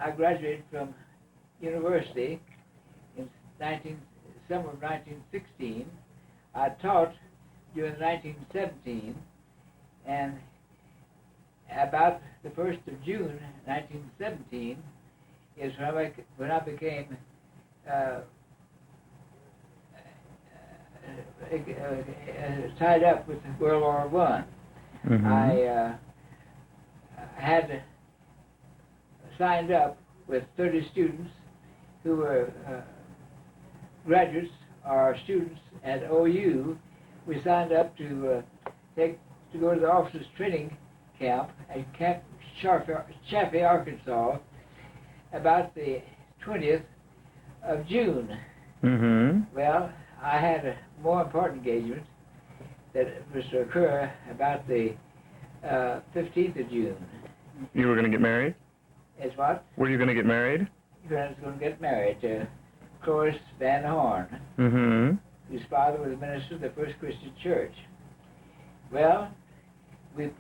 I graduated from university in summer of 1916. I taught during 1917, and about the 1st of June 1917 is when I became tied up with World War I. Mm-hmm. I had signed up with 30 students who were graduates or students at OU. We signed up to go to the officers' training camp at Camp Chaffee, Arkansas, about the 20th of June. Mm-hmm. Well, I had a more important engagement that was to occur about the 15th of June. You were going to get married? Is what? Were you going to get married? I was going to get married to Cloris Van Horn, Mm-hmm. whose father was a minister of the First Christian Church. Well, we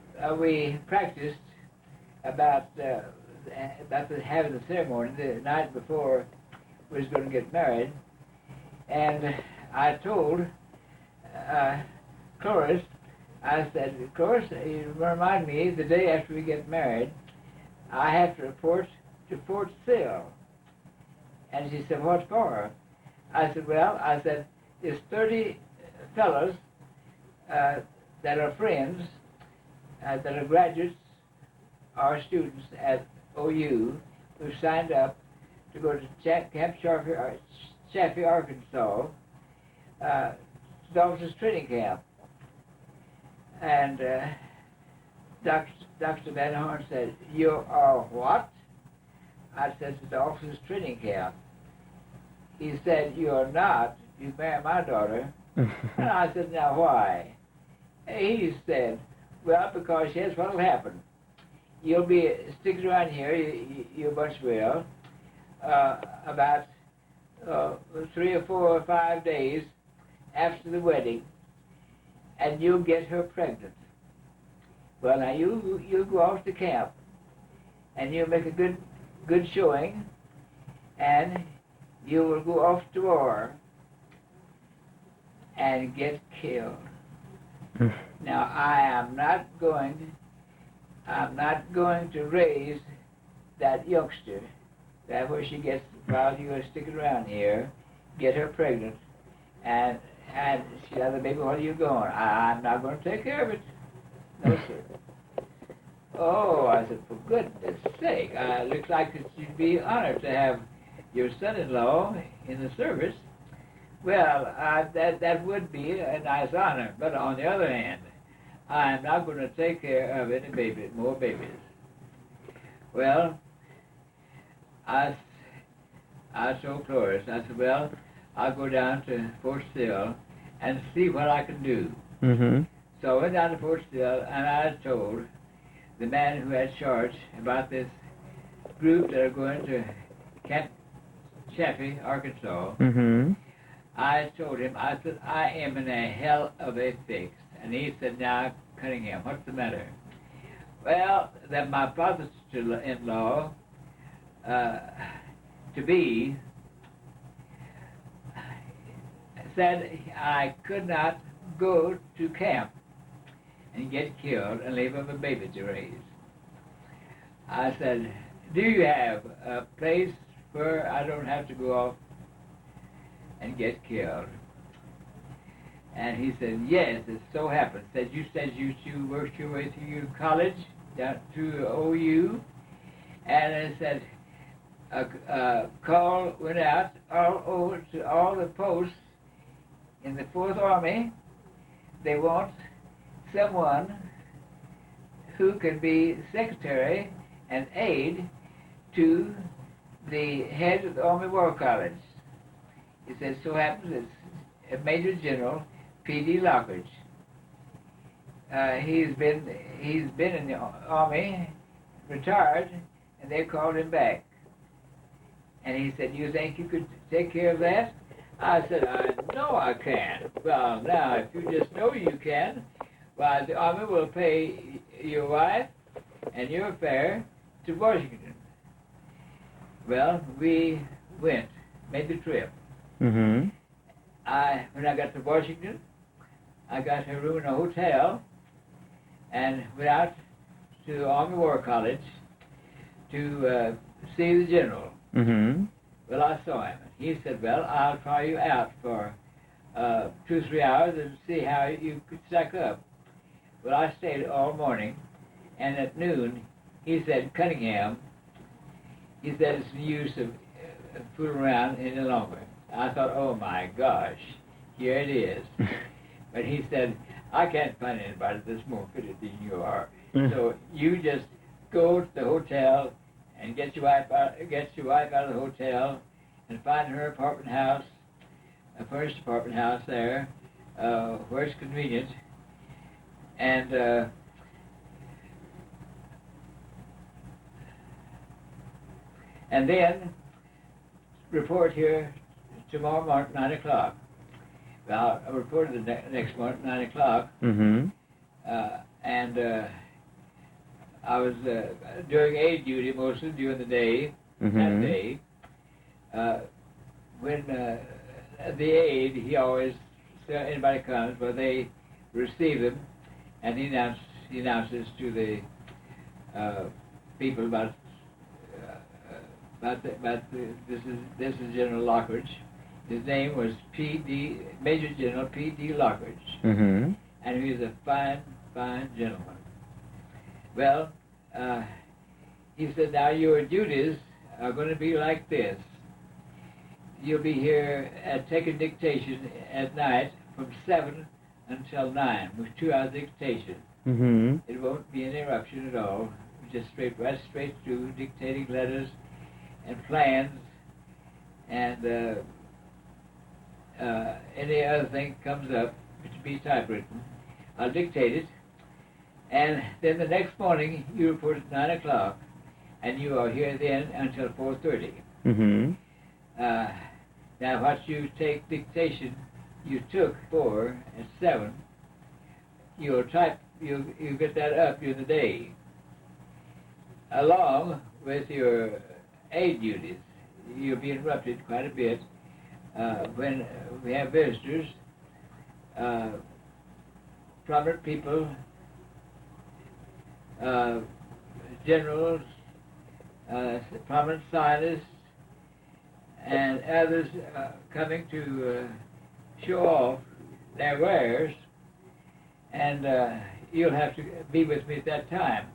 practiced about having the ceremony the night before we was going to get married, and I told Cloris, I said, Cloris, you remind me the day after we get married, I have to report to Fort Sill. And she said, what for? I said, well, there's 30 fellows that are friends, that are graduates or students at OU who signed up to go to Camp Chaffee, Arkansas, to the officers' training camp. And Dr. Van Horn said, you are what? I said, to the officers' training camp. He said, you are not. You marry my daughter. And I said, now why? He said, well, because here's what will happen. You'll be sticking around here, you bunch will, about 3 or 4 or 5 days after the wedding, and you'll get her pregnant. Well, now you go off to camp, and you'll make a good showing, and you will go off to war and get killed. Now, I'm not going to raise that youngster. That where she gets while you are sticking around here, get her pregnant, and she said, baby, where are you going? I'm not going to take care of it. No, sir. Oh, I said, for goodness sake, looks like it should be honored to have your son-in-law in the service. Well, that would be a nice honor, but on the other hand, I'm not going to take care of any more babies. Well, I told Cloris, I said, well, I'll go down to Fort Sill and see what I can do. Mm-hmm. So I went down to Fort Sill, and I told the man who had charge about this group that are going to Camp Chaffee, Arkansas. Mm-hmm. I told him, I said, I am in a hell of a fix. And he said, now, Cunningham, what's the matter? Well, that my father-in-law, to-be, said I could not go to camp and get killed and leave him a baby to raise. I said, do you have a place where I don't have to go off and get killed? And he said, yes, it so happens. Said you worked your way through college, down to OU, and it said a call went out all over to all the posts in the 4th Army. They want someone who can be secretary and aide to the head of the Army War College. He said, so happens it's Major General P.D. Lockridge. He's been in the Army, retired, and they called him back. And he said, you think you could take care of that? I said, I know I can. Well, now, if you just know you can, well, the Army will pay your wife and your fare to Washington. Well, we made the trip. Mm-hmm. When I got to Washington, I got a room in a hotel and went out to Army War College to see the general. Mm-hmm. Well, I saw him. He said, well, I'll try you out for 2 or 3 hours and see how you could stack up. Well, I stayed all morning, and at noon, he said, Cunningham, he said, it's no use of fooling around any longer. I thought, oh my gosh, here it is. But he said, I can't find anybody that's more fitted than you are. So you just go to the hotel and get your wife out of the hotel and find her apartment house, a furnished apartment house there, where it's convenient. And then report here tomorrow morning, 9 o'clock. Well, I reported the next morning, 9 o'clock. Mm-hmm. I was doing aid duty mostly during the day, that day. When the aid, he always, anybody comes, well, they receive them, and he announces to the people about this is General Lockridge. His name was Major General P.D. Lockridge, Mm-hmm. and he was a fine, fine gentleman. Well, he said, now your duties are going to be like this. You'll be here taking dictation at night from 7 until 9, with 2 hours dictation. Mm-hmm. It won't be an interruption at all. Just right straight through, dictating letters and plans and any other thing comes up to be typewritten. I'll dictate it, and then the next morning you report at 9 o'clock, and you are here then until 4:30. Mm-hmm. Now, what you take dictation, you took 4 and 7. You'll type. You get that up during the day, along with your aid duties. You'll be interrupted quite a bit when we have visitors, prominent people, generals, prominent scientists, and others coming to show off their wares, and you'll have to be with me at that time.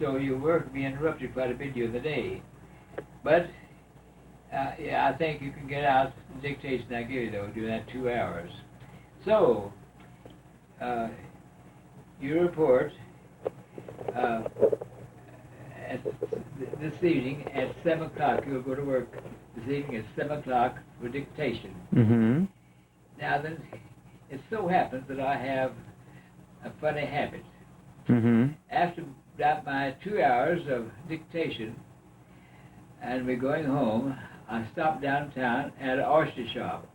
So your work will be interrupted quite a bit during the day. But yeah, I think you can get out the dictation I give you, though, during that 2 hours. So you report this evening at 7 o'clock. You'll go to work this evening at 7 o'clock for dictation. Mm-hmm. Now then, it so happens that I have a funny habit. Mm-hmm. After about my 2 hours of dictation, and we're going home, I stop downtown at an oyster shop,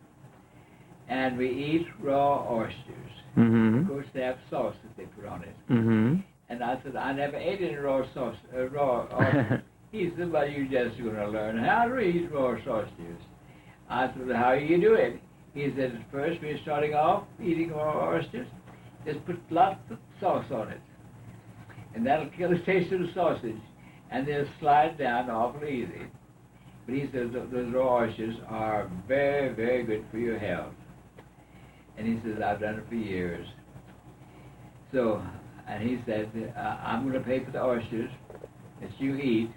and we eat raw oysters. Mm-hmm. Of course, they have sauce that they put on it. Mm-hmm. And I said, I never ate any raw oysters. He said, well, you're just going to learn how to eat raw oysters. I said, well, how do you do it? He said, at first, we're starting off eating raw oysters. Just put lots of sauce on it, and that'll kill the taste of the sausage, and they'll slide down awful easy. But he says those raw oysters are very, very good for your health. And he says, I've done it for years. So, and he said, I'm going to pay for the oysters that you eat,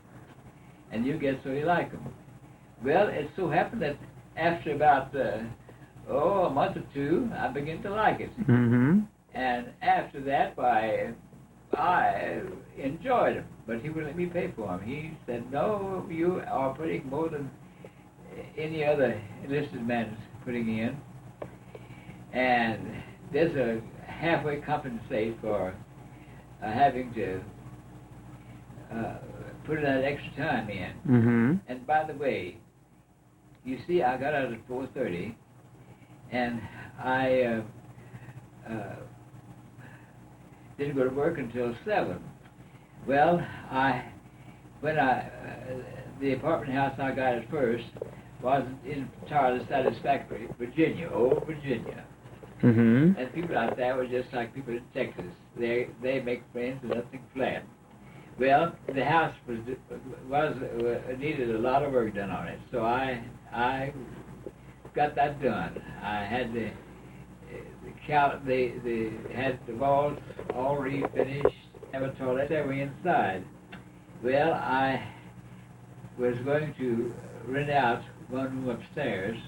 and you get so you like them. Well, it so happened that after about, a month or 2, I began to like it. Mm-hmm. And after that, I enjoyed them, but he wouldn't let me pay for them. He said, no, you are putting more than any other enlisted man is putting in. And there's a halfway compensate for having to put that extra time in. Mm-hmm. And by the way, you see, I got out at 4:30, and I didn't go to work until 7. Well, the apartment house I got at first wasn't entirely satisfactory. Virginia, old Virginia. Mm-hmm. And people out there were just like people in Texas. They make friends with nothing flat. Well, the house was needed a lot of work done on it, so I got that done. I had had the walls all refinished, have a toilet every inside. Well, I was going to rent out one room upstairs,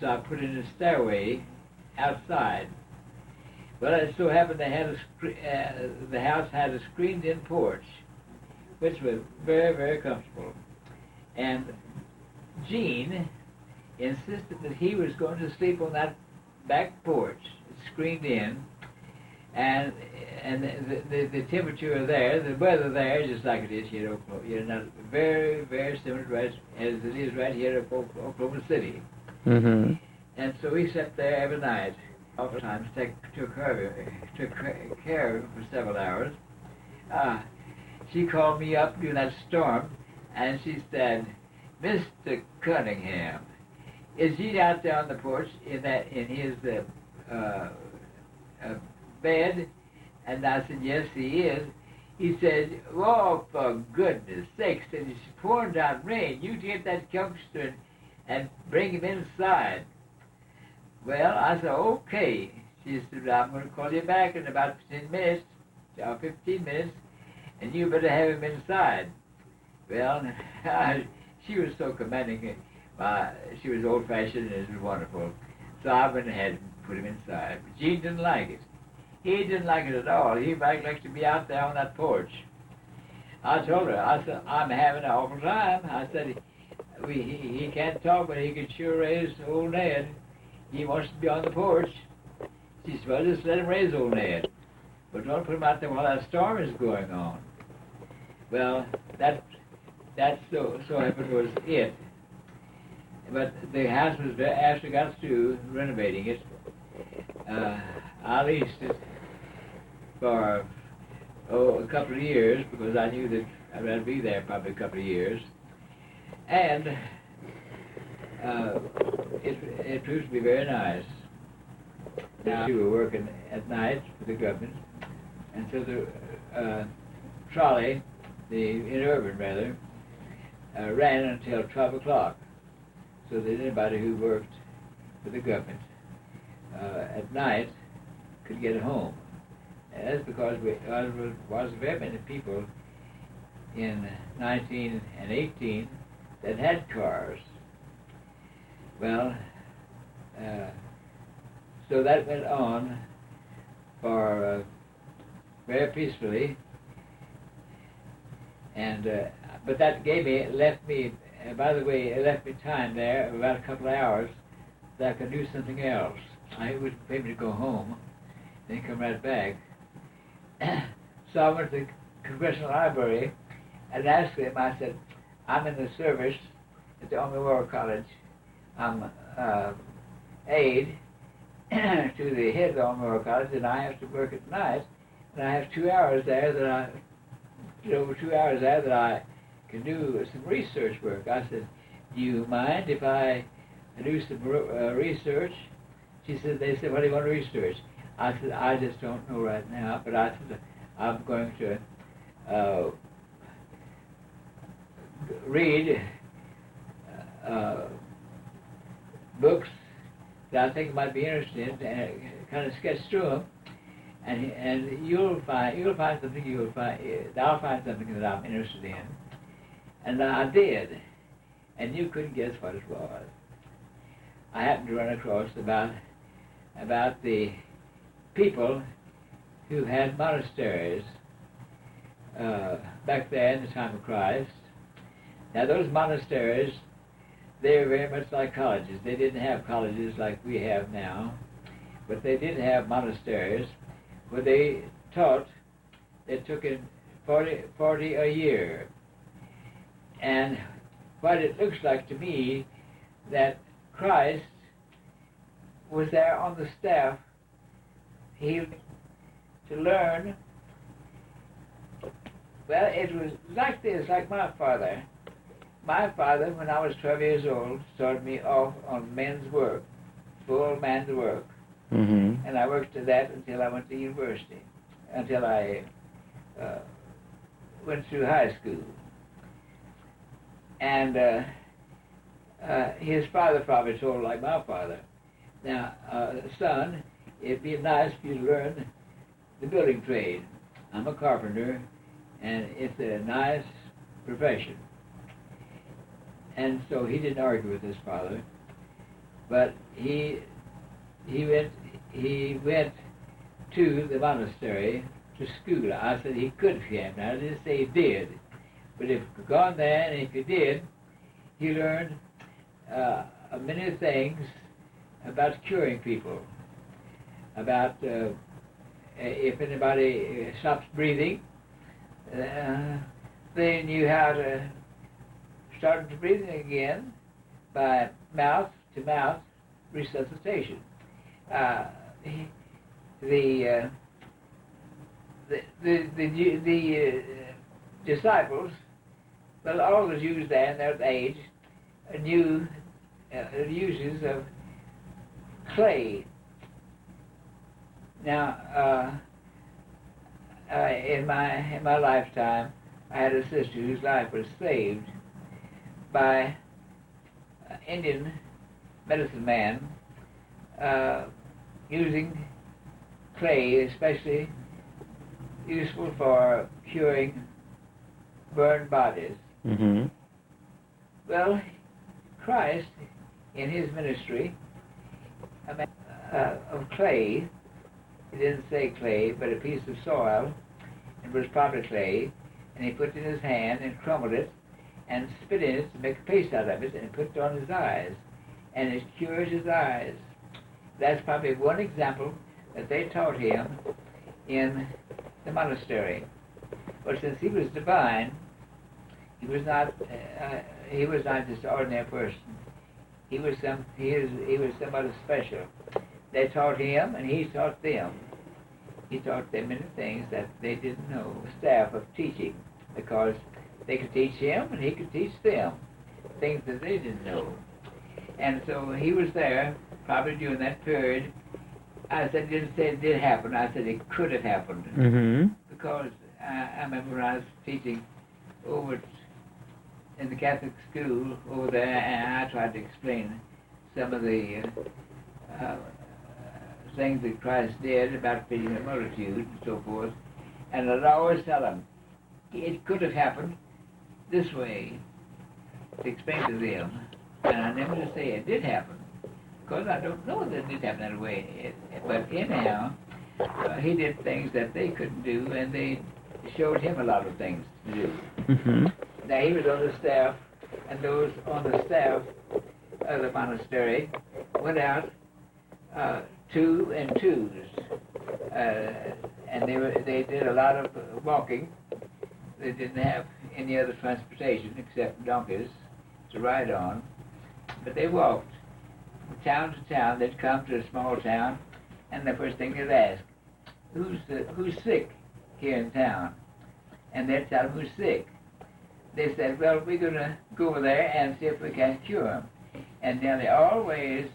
so I put in a stairway outside. Well, it so happened they had the house had a screened-in porch, which was very, very comfortable. And Gene insisted that he was going to sleep on that back porch, screened in, and the temperature there, the weather there, just like it is here in Oklahoma, not very, very similar as it is right here in Oklahoma City. Mm-hmm. And so we slept there every night. Oftentimes took care of him for several hours. She called me up during that storm, and she said, "Mr. Cunningham, is he out there on the porch in his bed?" And I said, "Yes, he is." He said, "Oh, for goodness sakes," said, "it's pouring down rain. You get that youngster and bring him inside." Well, I said, "Okay." She said, "I'm going to call you back in about 10 minutes, or 15 minutes, and you better have him inside." Well, she was so commanding. She was old-fashioned, and it was wonderful. So I went ahead and put him inside. But Gene didn't like it. He didn't like it at all. He liked to be out there on that porch. I told her, I said, "I'm having an awful time." I said, he can't talk, but he can sure raise old Ned. He wants to be on the porch." She said, "Well, just let him raise old Ned. But don't put him out there while that storm is going on." Well, that so happened was it. But the house was, after I got through renovating it, I leased it for a couple of years because I knew that I'd be there probably a couple of years. And it proved to be very nice. Now, we were working at night for the government, and so the trolley, the interurban rather, ran until 12 o'clock, so that anybody who worked for the government at night could get home. And that's because there was very many people in 19 and 18 that had cars. Well, so that went on for very peacefully, and but that left me. By the way, it left me time there, about a couple of hours, that I could do something else. I was able to go home, then come right back. So I went to the Congressional Library and asked them. I said, "I'm in the service at the Army War College. I'm aide to the head of the Army War College, and I have to work at night, and I have 2 hours there that I can do some research work." I said, "Do you mind if I do some research?" They said, "What do you want to research?" I said, "I just don't know right now, but I said, I'm going to read books that I think might be interesting, and kind of sketch through them, and you'll find something I'll find something that I'm interested in." And I did, and you couldn't guess what it was. I happened to run across about the people who had monasteries back there in the time of Christ. Now those monasteries, they were very much like colleges. They didn't have colleges like we have now, but they did have monasteries where they taught. They took in 40 a year. And what it looks like to me, that Christ was there on the staff, he to learn. Well, it was like this, like my father. my father, when I was 12 years old, started me off on men's work, full man's work. Mm-hmm. And I worked at that until I went to university, until I went through high school. And his father probably told like my father, now, son, it'd be nice if you learn the building trade. I'm a carpenter, and it's a nice profession. And so he didn't argue with his father, but he went to the monastery to school. I said he could if he had. I didn't say he did, but if he gone there and if he did, he learned many things about curing people, about if anybody stops breathing, they knew how to start breathing again by mouth-to-mouth resuscitation. The disciples, well, all the Jews there in their age knew uses of clay. Now, in my lifetime, I had a sister whose life was saved by Indian medicine man using clay, especially useful for curing burned bodies. Mm-hmm. Well, Christ, in his ministry, of clay, he didn't say clay, but a piece of soil, it was proper clay, and he put it in his hand and crumbled it and spit in it to make a paste out of it and put it on his eyes, and it cured his eyes. That's probably one example that they taught him in the monastery. But since he was divine, he was not just an ordinary person. He was somebody special. They taught him, and he taught them. He taught them many things that they didn't know. A staff of teaching, because they could teach him, and he could teach them things that they didn't know. And so he was there, probably during that period. I said, didn't say it did happen. I said it could have happened. Mm-hmm. Because I remember when I was teaching over in the Catholic school over there, and I tried to explain some of the things that Christ did about feeding the multitude and so forth. And I'd always tell them, it could have happened this way, to explain to them. And I never to say it did happen, because I don't know that it did happen that way. But anyhow, he did things that they couldn't do, and they showed him a lot of things to do. Mm-hmm. Now, he was on the staff, and those on the staff of the monastery went out 2 and 2s, and they did a lot of walking. They didn't have any other transportation except donkeys to ride on, but they walked from town to town. They'd come to a small town, and the first thing they'd ask, who's sick here in town? And they'd tell them who's sick. They said, well, we're going to go over there and see if we can cure them. And nearly always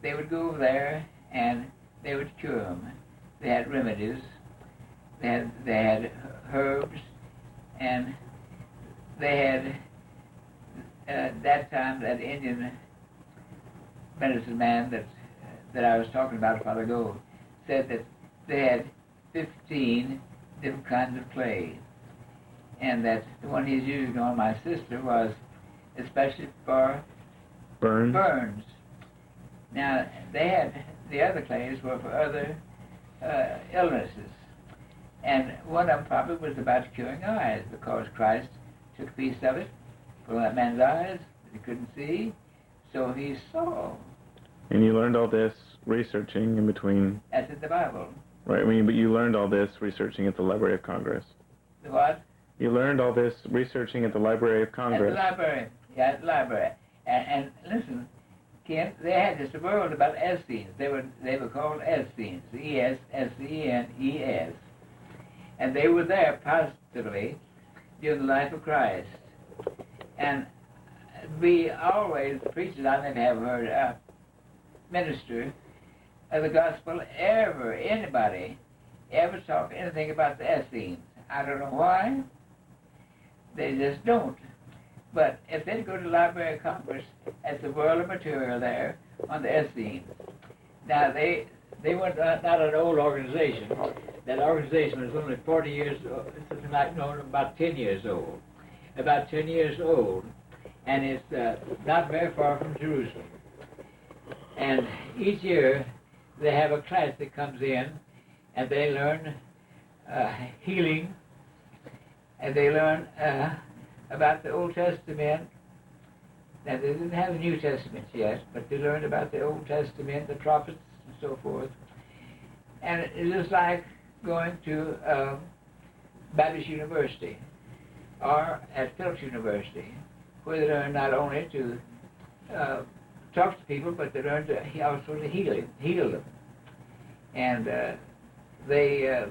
they would go over there and they would cure them. They had remedies, they had herbs, and they had that time that Indian medicine man that I was talking about a while ago said that they had 15 different kinds of clay, and that the one he's using on my sister was especially for burns. Now, they had the other clays were for other illnesses, and one of them probably was about curing eyes, because Christ took a piece of it from that man's eyes that he couldn't see, so he saw. And you learned all this researching in between. That's in the Bible. Right, but you learned all this researching at the Library of Congress. The what? You learned all this researching at the Library of Congress. At the library, yeah, at the library. And listen, Ken, they had this world about Essenes. They were called Essenes, Essenes, and they were there positively during the life of Christ. And we always, the preachers I never have heard a minister of the gospel anybody ever talk anything about the Essenes. I don't know why. They just don't. But if they go to the Library of Congress, at the world of material there on the Essenes. Now they were not an old organization. That organization was only 40 years old, something like, no, about 10 years old. About 10 years old. And it's not very far from Jerusalem. And each year they have a class that comes in and they learn healing, and they learn about the Old Testament. Now they didn't have the New Testament yet, but they learned about the Old Testament, the prophets and so forth. And it is like going to Baptist University or at Phillips University, where they learn not only to talk to people, but they learn to also to heal them. And they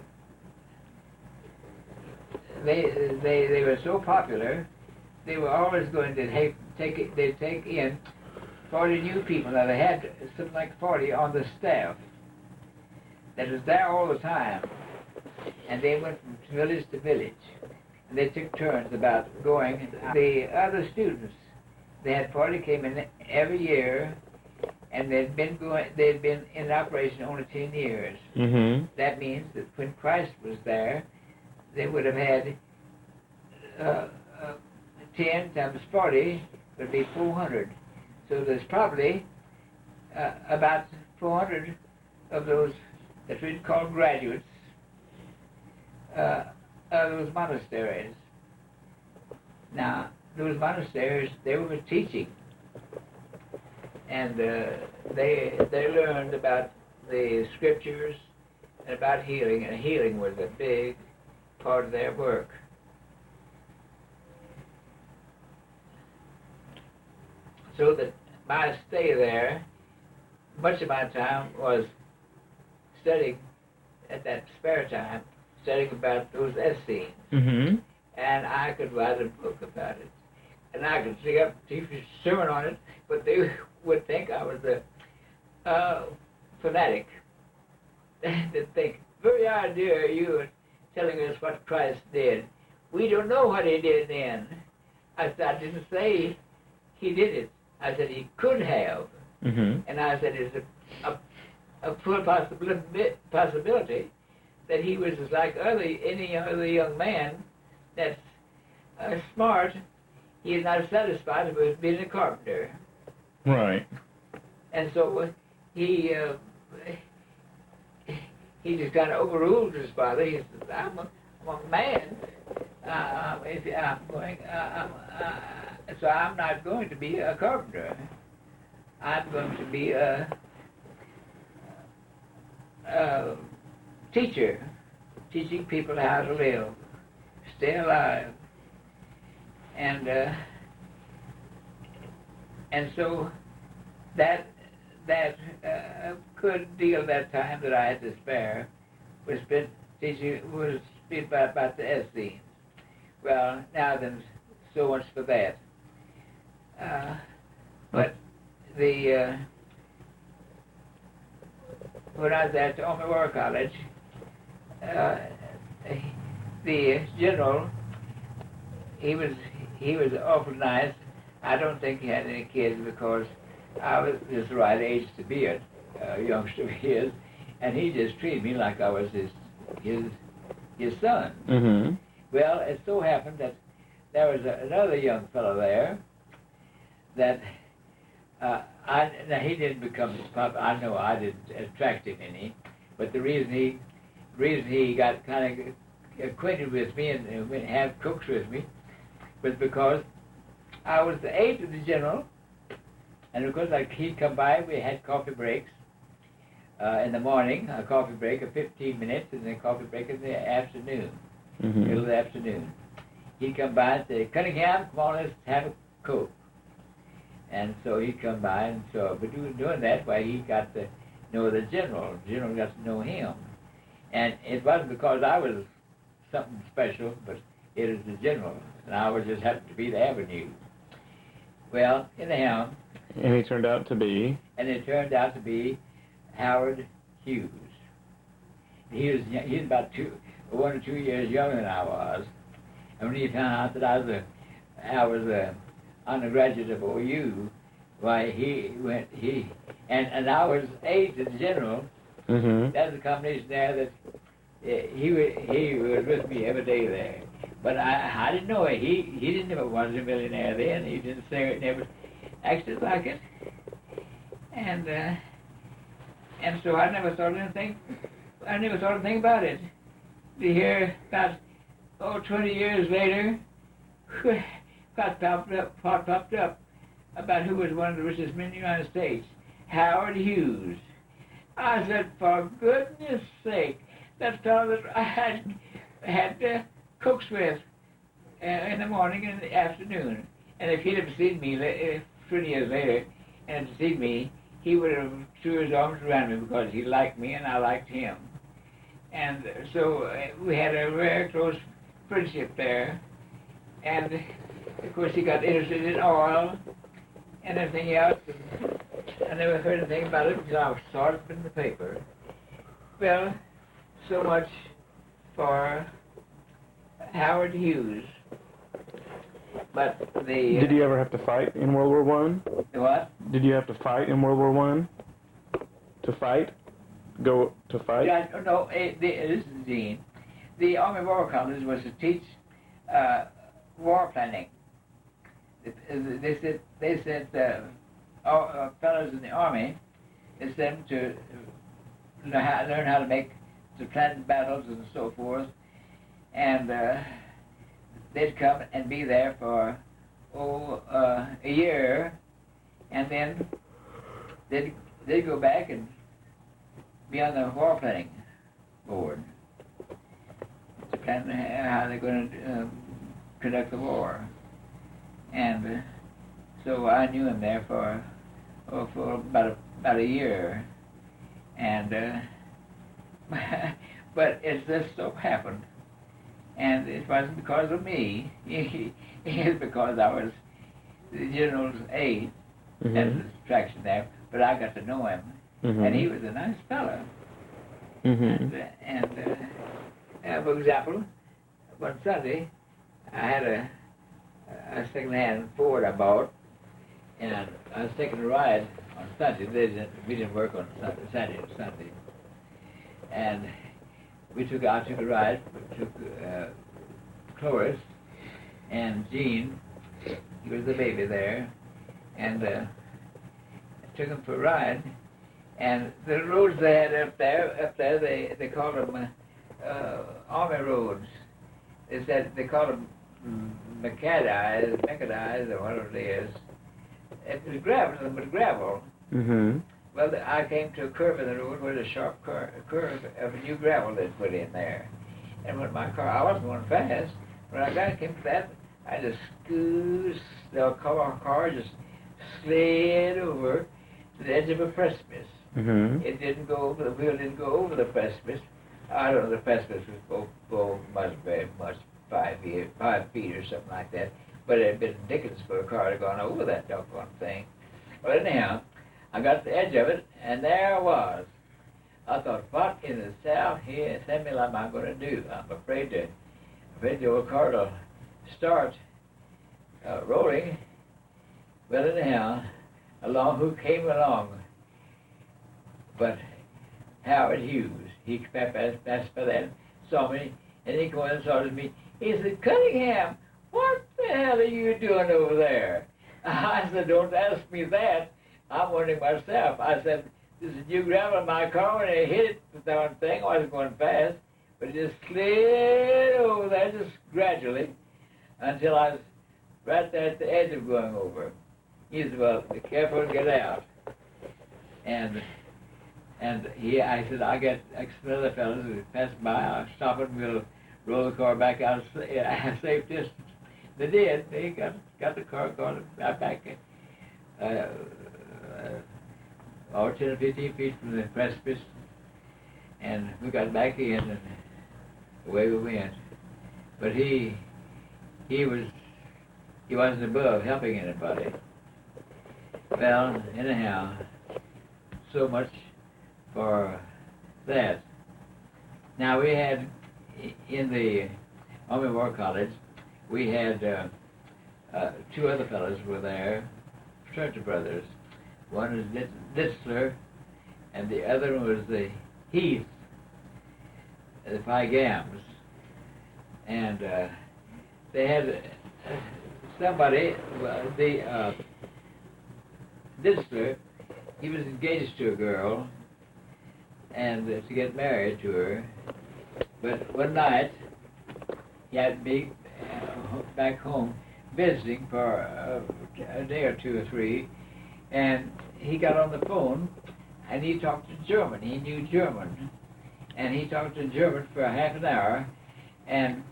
were so popular, they were always going to they'd take in 40 new people. Now they had something like 40 on the staff that was there all the time. And they went from village to village. And they took turns about going. The other students, they had 40 came in every year, and they'd been in operation only 10 years. Mm-hmm. That means that when Christ was there, they would have had 10 times 40 would be 400. So there's probably about 400 of those that we'd call graduates of those monasteries. Now, those monasteries, they were teaching, and they learned about the scriptures and about healing, and healing was a big part of their work. So that my stay there, much of my time was studying, at that spare time, studying about those Essenes. Mm-hmm. And I could write a book about it. And I could stick up a teach a sermon on it, but they would think I was a fanatic. They'd think, very idea you are telling us what Christ did. We don't know what he did then. I said, I didn't say he did it. I said he could have. Mm-hmm. And I said it's a full possibility that he was like any other young man that's smart. He is not satisfied with being a carpenter. Right. And so he just kind of overruled his father. He says, I'm a man. So I'm not going to be a carpenter. I'm going to be a teacher, teaching people how to live, stay alive. And so that good deal of that time that I had to spare was spent teaching, was spent about the Essenes. Well, now then, so much for that. But the when I was at Omaha War College, the general, he was awful nice. I don't think he had any kids because I was just the right age to be a youngster of his, and he just treated me like I was his son. Mm-hmm. Well, it so happened that there was another young fellow there that now he didn't become popular. I know I didn't attract him any, but the reason he got kind of acquainted with me and would have cooks with me was because I was the aide of the general, and of course, like he'd come by, we had coffee breaks in the morning, a coffee break of 15 minutes, and then a coffee break in the afternoon, Mm-hmm. middle of the afternoon. He'd come by and say, Cunningham, come on, let's have a Coke. And so he'd come by, and so, but doing that, why he got to know the general got to know him. And it wasn't because I was something special, but it was the general, and I was just happened to be the avenue. Well, anyhow, And he turned out to be? and it turned out to be Howard Hughes. He was about 1 or 2 years younger than I was. And when he found out that I was a undergraduate of OU, why and I was aide to the general. Mm-hmm. That's a combination there that he was with me every day there. But I didn't know it. He didn't know it was a millionaire then. He didn't say it, never acted like it. And so I never thought anything about it. To hear about 20 years later, got popped up about who was one of the richest men in the United States, Howard Hughes. I said, for goodness sake, that fellow that I had cooks with in the morning and in the afternoon. And if he'd have seen me 20 years later and seen me, he would have threw his arms around me because he liked me and I liked him. And so we had a very close friendship there. And of course he got interested in oil and everything else. And I never heard anything about it because I saw it in the paper. Well, so much for Howard Hughes. But Did you ever have to fight in World War One? What? Did you have to fight in World War One? To fight? Go to fight? Yeah, no, this is Dean. The Army War College was to teach war planning. They said fellows in the Army, they sent them to learn how to plan battles and so forth, and they'd come and be there for a year, and then they'd go back and be on the war planning board to plan how they're going to conduct the war. And so I knew him there for about a year, and but it just so happened, and it wasn't because of me. It's because I was the general's aide. Mm-hmm. That's the attraction there. But I got to know him, Mm-hmm. and he was a nice fellow. Mm-hmm. And for example, one Sunday, I had a second-hand Ford I bought, and I was taking a ride on Sunday. We didn't work on Saturday and Sunday. And I took a ride, took Cloris and Jean, he was the baby there, and I took him for a ride. And the roads they had up there, they called them Army roads. They called them macadized, or whatever it is. It was gravel. Mm-hmm. Well, I came to a curve in the road where the sharp curve of new gravel they'd put in there. And when I wasn't going fast. When I came to that, I just the car just slid over to the edge of a precipice. Mm-hmm. The wheel didn't go over the precipice. I don't know, the precipice was much 5 feet or something like that. But it had been ridiculous for a car to go over that doggone thing. Well, anyhow, I got to the edge of it, and there I was. I thought, what in the south here, send me like am I going to do? I'm afraid the old car will start rolling. Well, anyhow, who came along? But Howard Hughes. He passed by that, saw me, and he came and saw me. He said, Cunningham, what the hell are you doing over there? I said, don't ask me that. I'm wondering myself. I said, there's a new gravel in my car, and it hit the darn thing. I wasn't going fast, but it just slid over there just gradually until I was right there at the edge of going over. He said, well, be careful and get out. And I said, I got some other fellows who passed by. I'll stop it and we'll roll the car back out a safe distance. They did. They got the car back 10 or 15 feet from the precipice, and we got back in, and away we went. But he wasn't above helping anybody. Well, anyhow, so much for that. Now we had in the Army War College, we had two other fellows were there, fraternity brothers. One was Ditzler, and the other one was the Heath, the Phi Gams. And they had somebody, the Ditzler, he was engaged to a girl and to get married to her. But one night, he had to be back home visiting for a day or two or three, and he got on the phone and he talked to German. He knew German, and he talked in German for half an hour, and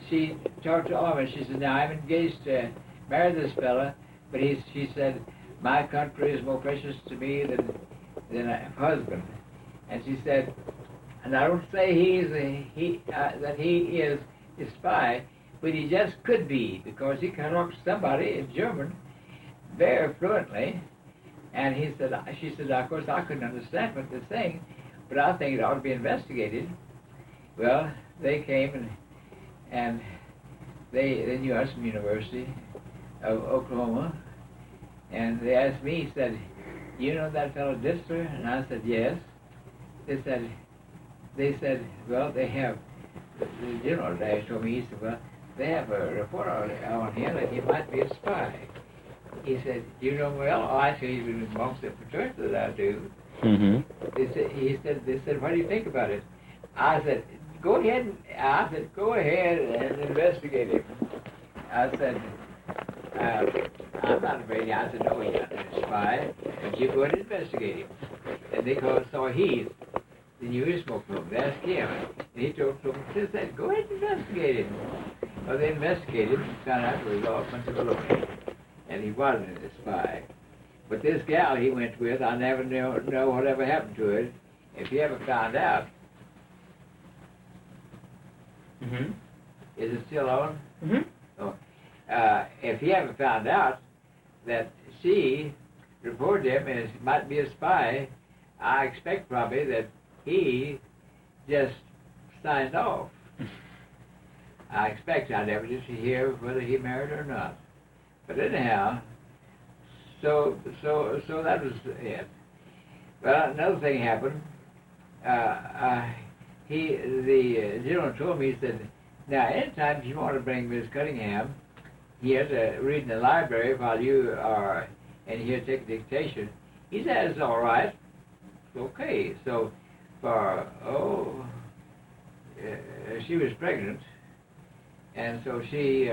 she talked to him, and she said, now I'm engaged to marry this fella, but she said, my country is more precious to me than a husband. And she said, and I don't say that he is a spy, but he just could be, because he can talk to somebody in German very fluently. And she said, of course I couldn't understand what they're saying, but I think it ought to be investigated. Well, they came and they knew us from the University of Oklahoma, and they asked me, he said, you know that fellow Ditzler? And I said, yes. They said, well, they have, the general there told me, he said, well, they have a report on him that he might be a spy. He said, do you know him well? Oh, I said, he's been amongst the fraternity that I do. Mm-hmm. They said, what do you think about it? I said, go ahead and investigate him. I said, I'm not afraid. I said, no, he's not a spy, but you go ahead and investigate him. And they saw Heath, the New Smoke Room. They asked him, and he told them, he said, go ahead and investigate him. Well, they investigated and found out it was all a bunch of baloney, and he wasn't a spy. But this gal he went with, I never know whatever happened to it. If he ever found out, Mm-hmm. is it still on? Mm-hmm. Oh, if he ever found out that she reported him as might be a spy, I expect probably that he just signed off. I expect I never just hear whether he married or not. But anyhow, so that was it. Well, another thing happened. The general told me, he said, now anytime you want to bring Miss Cunningham here to read in the library while you are in here taking dictation, he said, it's all right. It's okay. So she was pregnant, and so she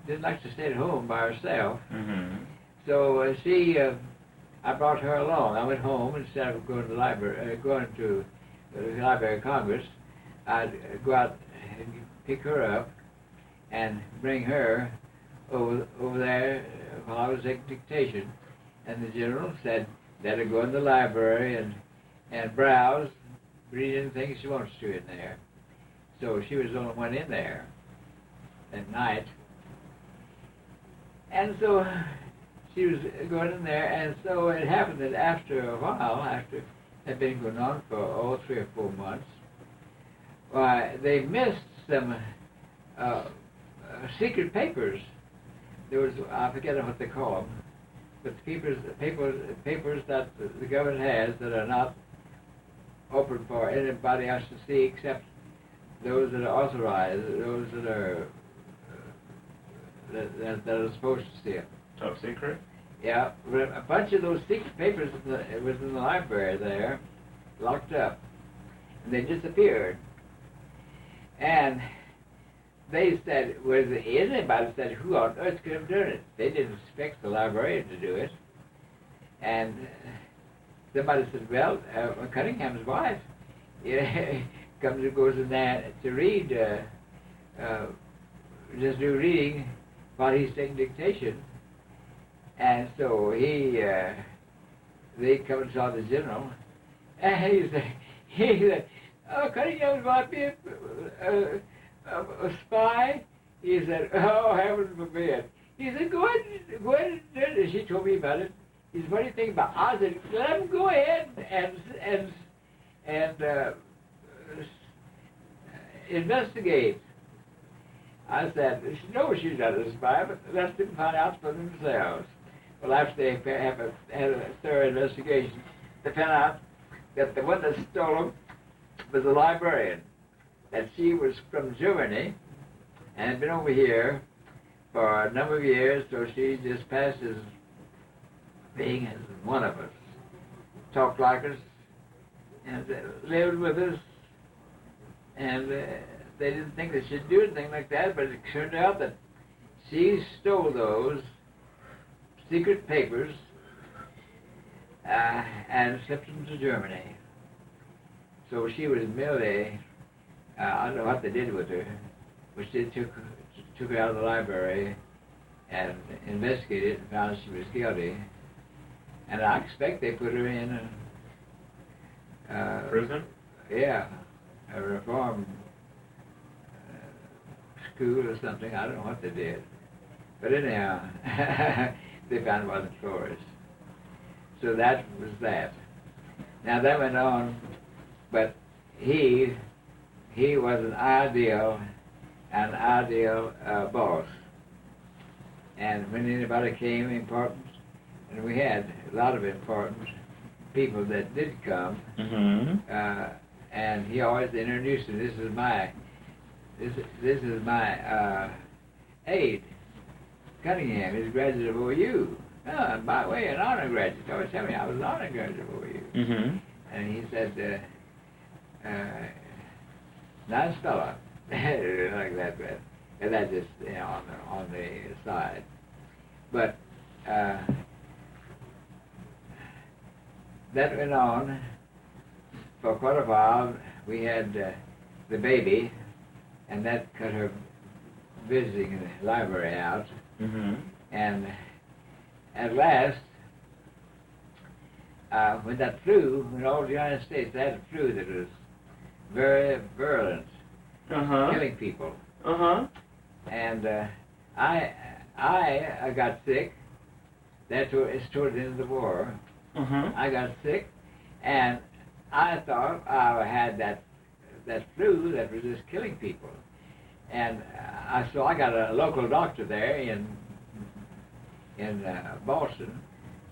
didn't like to stay at home by herself. Mm-hmm. So I brought her along. I went home instead of going to the library, going to the Library of Congress. I'd go out and pick her up and bring her over there while I was taking dictation. And the general said, let her go in the library and browse, read anything she wants to in there. So she was the only one in there at night. And so she was going in there, and so it happened that after a while, after it had been going on for 3 or 4 months, why, they missed some secret papers. There was, I forget what they call them, but the papers that the government has that are not open for anybody else to see except those that are authorized, those that are that are supposed to see them. Top secret? Yeah, a bunch of those secret papers was in the library there, locked up, and they disappeared. And they said, anybody said, who on earth could have done it? They didn't expect the librarian to do it. And somebody said, well, Cunningham's wife comes and goes in there to read, just do reading while he's taking dictation. And so they come and saw the general, and he said, oh, Cunningham might be a spy. He said, oh, heaven forbid. He said, go ahead and do it. She told me about it. He said, what do you think about it? I said, let him go ahead and investigate. I said, no, she's not a spy, but let them find out for themselves. Well, after they had a thorough investigation, they found out that the one that stole them was a librarian, that she was from Germany and had been over here for a number of years, so she just passed as being as one of us, talked like us, and lived with us, and they didn't think they should do anything like that, but it turned out that she stole those secret papers and slipped them to Germany. So she was merely, I don't know what they did with her, but they took her out of the library and investigated and found she was guilty. And I expect they put her in a prison? Yeah, a reform school or something. I don't know what they did. But anyhow, they found it wasn't Flores. So that was that. Now that went on, but he was an ideal boss. And when anybody came important, and we had a lot of important people that did come, and he always introduced them. This is my aide, Cunningham. He's a graduate of OU. Oh, and by the way, an honor graduate. He always tell me I was an honor graduate of OU. And he said, nice fella, like that. And that just on the side. But that went on for quite a while. We had the baby, and that cut her visiting the library out. And at last, when that flu, when all the United States had a flu that was very virulent, killing people. And I got sick. It's toward the end of the war. I got sick, and I thought I had that flu that was just killing people. And so I got a local doctor there in Boston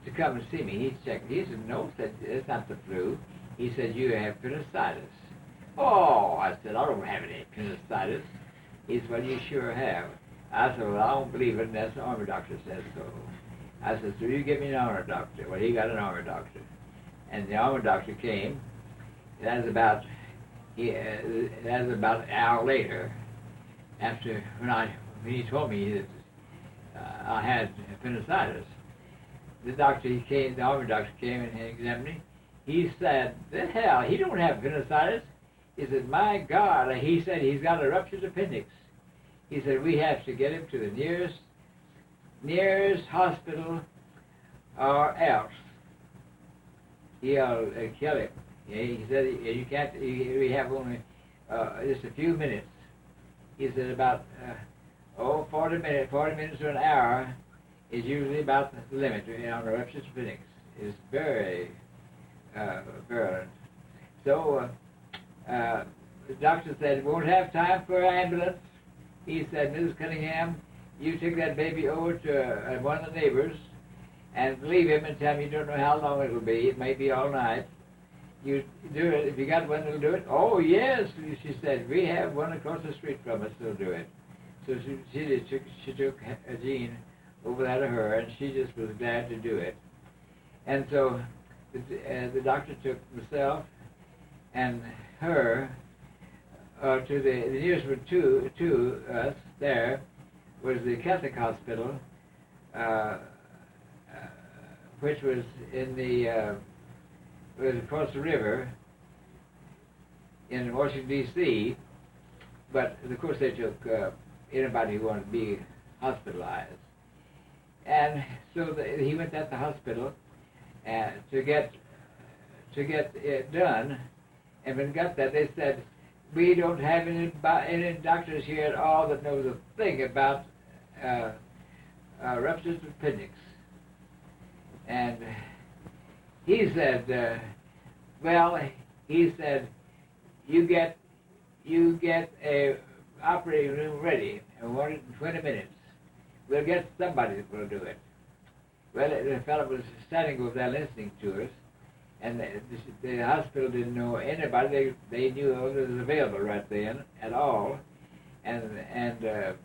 to come and see me. He checked. He said, no, it's not the flu. He said, you have appendicitis. Oh, I said, I don't have any appendicitis. He said, well, you sure have. I said, well, I don't believe it unless the army doctor says so. I said, so you get me an army doctor. Well, he got an army doctor. And the army doctor came. That was about an hour later, after when he told me that I had appendicitis. The army doctor came and examined me. He said, the hell, he don't have appendicitis. He said, my God, he said he's got a ruptured appendix. He said, we have to get him to the nearest hospital or else he'll kill him. He said, you can't, we have only just a few minutes. He said about 40 minutes to an hour is usually about the limit on a ruptured appendix. It's very virulent. So the doctor said, won't have time for an ambulance. He said, Mrs. Cunningham, you take that baby over to one of the neighbors and leave him and tell him you don't know how long it will be. It may be all night. You do it. If you got one that'll do it. Oh, yes, she said. We have one across the street from us that'll do it. So she took Jean over there to her, and she just was glad to do it. And so the doctor took myself and her to the nearest one to us there was the Catholic hospital, which was in the was across the river in Washington D.C. But of course they took anybody who wanted to be hospitalized, and so he went at the hospital to get it done. And when he got that, they said, we don't have any doctors here at all that knows a thing about ruptured appendix. And he said, well, he said, you get a operating room ready in 120 minutes. We'll get somebody that will do it. Well, the fellow was standing over there listening to us, and the hospital didn't know anybody. They knew it was available right then at all, and of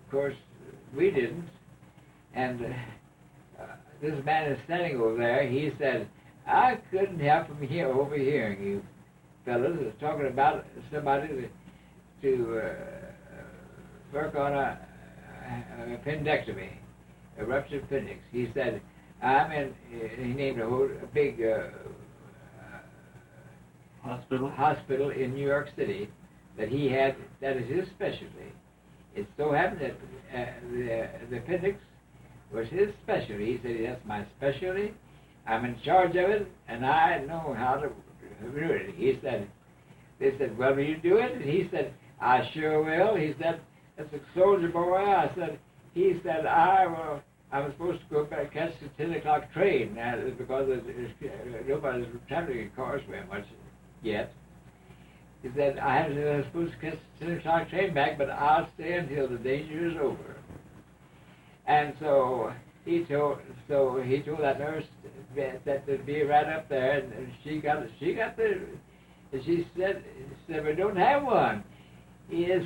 course we didn't. And this man is standing over there. He said, "I couldn't help from overhearing you fellows talking about somebody to work on a appendectomy, a ruptured appendix." He said, "I'm in." He named a big hospital in New York City that he had. That is his specialty. It so happened that the appendix was his specialty. He said, "That's my specialty. I'm in charge of it, and I know how to do it." He said, "They said, well, will you do it?" And he said, "I sure will." He said, "That's a soldier boy." I said, he said, I'm supposed to go back catch the 10 o'clock train because nobody's traveling in cars very much yet. He said, I'm supposed to catch the 10 o'clock train back, but I'll stay until the danger is over. And so he told that nurse that to be right up there, and she got and she said, "We don't have one." Yes,